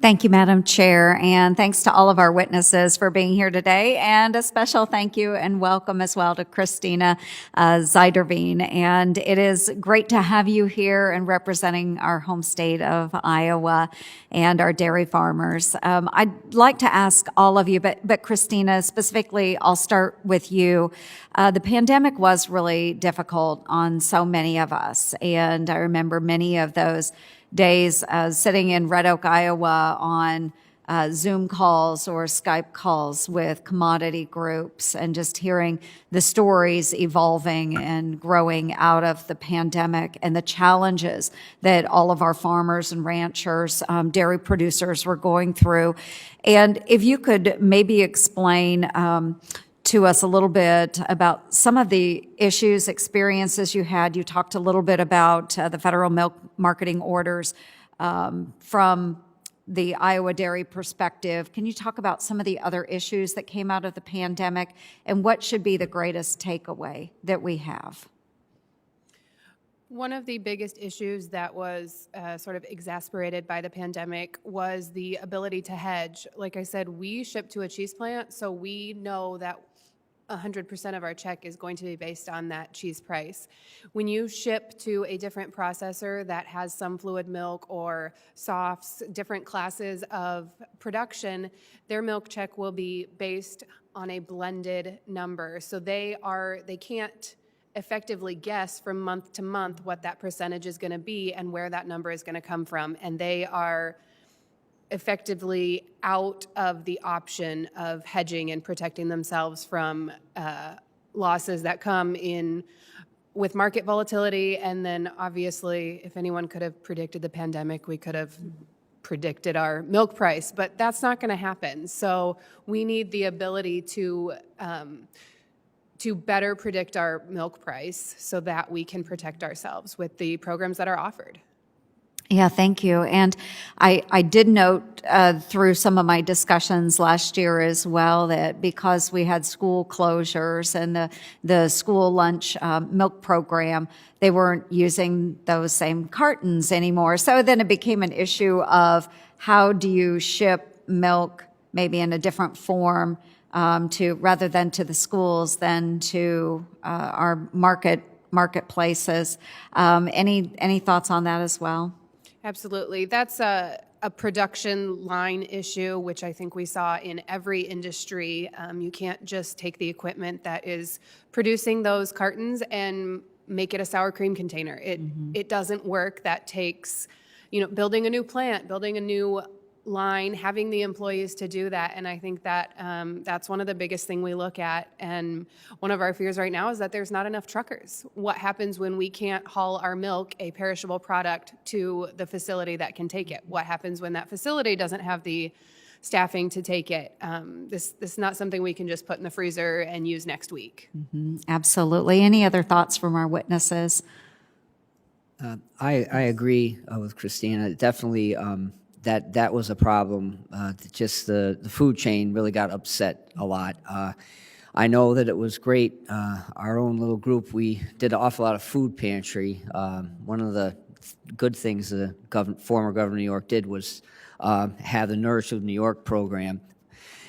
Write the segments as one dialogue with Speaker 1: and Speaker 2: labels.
Speaker 1: Thank you, Madam Chair, and thanks to all of our witnesses for being here today. And a special thank you and welcome as well to Christina Zeiderveen. And it is great to have you here and representing our home state of Iowa and our dairy farmers. I'd like to ask all of you, but Christina, specifically, I'll start with you. The pandemic was really difficult on so many of us, and I remember many of those days sitting in Red Oak, Iowa on Zoom calls or Skype calls with commodity groups and just hearing the stories evolving and growing out of the pandemic and the challenges that all of our farmers and ranchers, dairy producers were going through. And if you could maybe explain to us a little bit about some of the issues, experiences you had. You talked a little bit about the federal milk marketing orders from the Iowa dairy perspective. Can you talk about some of the other issues that came out of the pandemic and what should be the greatest takeaway that we have?
Speaker 2: One of the biggest issues that was sort of exasperated by the pandemic was the ability to hedge. Like I said, we ship to a cheese plant, so we know that 100% of our check is going to be based on that cheese price. When you ship to a different processor that has some fluid milk or softs, different classes of production, their milk check will be based on a blended number. So they can't effectively guess from month to month what that percentage is going to be and where that number is going to come from. And they are effectively out of the option of hedging and protecting themselves from losses that come in with market volatility. And then obviously, if anyone could have predicted the pandemic, we could have predicted our milk price, but that's not going to happen. So we need the ability to better predict our milk price so that we can protect ourselves with the programs that are offered.
Speaker 1: Yeah, thank you. And I did note through some of my discussions last year as well that because we had school closures and the school lunch milk program, they weren't using those same cartons anymore. So then it became an issue of how do you ship milk maybe in a different form rather than to the schools than to our marketplaces. Any thoughts on that as well?
Speaker 2: Absolutely. That's a production line issue, which I think we saw in every industry. You can't just take the equipment that is producing those cartons and make it a sour cream container. It doesn't work. That takes, building a new plant, building a new line, having the employees to do that. And I think that that's one of the biggest thing we look at. And one of our fears right now is that there's not enough truckers. What happens when we can't haul our milk, a perishable product, to the facility that can take it? What happens when that facility doesn't have the staffing to take it? This is not something we can just put in the freezer and use next week.
Speaker 1: Mm-hmm. Absolutely. Any other thoughts from our witnesses?
Speaker 3: I agree with Christina. Definitely that was a problem. Just the food chain really got upset a lot. I know that it was great. Our own little group, we did an awful lot of food pantry. One of the good things the former governor of New York did was have the Nourish New York program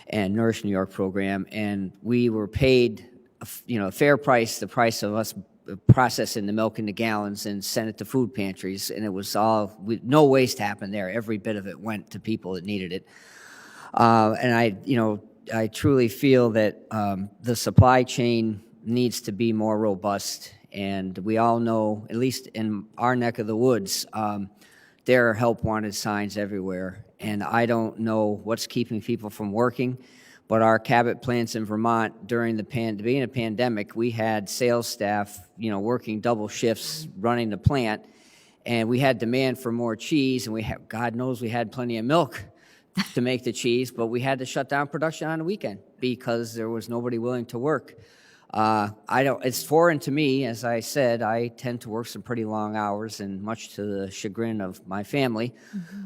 Speaker 3: and Nourish New York program, and we were paid a fair price, the price of us processing the milk into gallons and sent it to food pantries, and it was no waste happened there. Every bit of it went to people that needed it. And I truly feel that the supply chain needs to be more robust, and we all know, at least in our neck of the woods, there are help wanted signs everywhere, and I don't know what's keeping people from working. But our Cabot plants in Vermont during the beginning of the pandemic, we had sales staff, working double shifts running the plant, and we had demand for more cheese, and God knows we had plenty of milk to make the cheese, but we had to shut down production on the weekend because there was nobody willing to work. It's foreign to me, as I said. I tend to work some pretty long hours, and much to the chagrin of my family,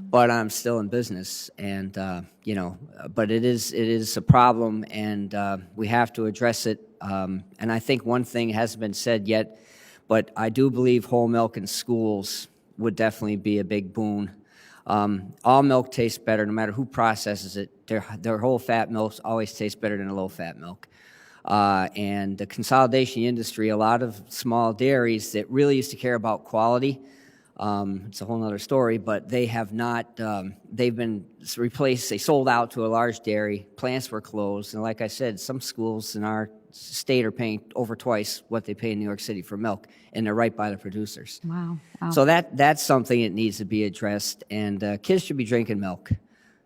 Speaker 3: but I'm still in business, and but it is a problem, and we have to address it. And I think one thing hasn't been said yet, but I do believe whole milk in schools would definitely be a big boon. All milk tastes better, no matter who processes it. Their whole fat milk always tastes better than a low fat milk. And the consolidation industry, a lot of small dairies that really used to care about quality, it's a whole other story, but they have not, they've been replaced, they sold out to a large dairy, plants were closed, and like I said, some schools in our state are paying over twice what they pay in New York City for milk, and they're right by the producers.
Speaker 1: Wow. Wow.
Speaker 3: So that's something that needs to be addressed, and kids should be drinking milk.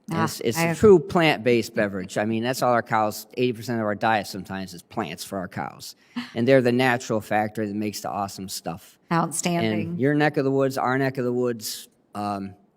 Speaker 3: It's a true plant-based beverage. I mean, that's all our cows, 80% of our diet sometimes is plants for our cows. And they're the natural factor that makes the awesome stuff.
Speaker 1: Outstanding.
Speaker 3: And your neck of the woods, our neck of the woods,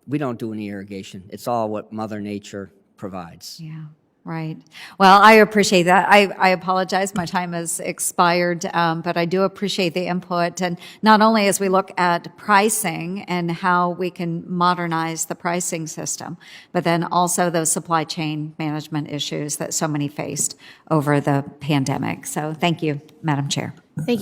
Speaker 3: we don't do any irrigation. It's all what Mother Nature provides.
Speaker 1: Yeah, right. Well, I appreciate that. I apologize, my time has expired, but I do appreciate the input. And not only as we look at pricing and how we can modernize the pricing system, but then also those supply chain management issues that so many faced over the pandemic. So thank you, Madam Chair.
Speaker 4: Thank you.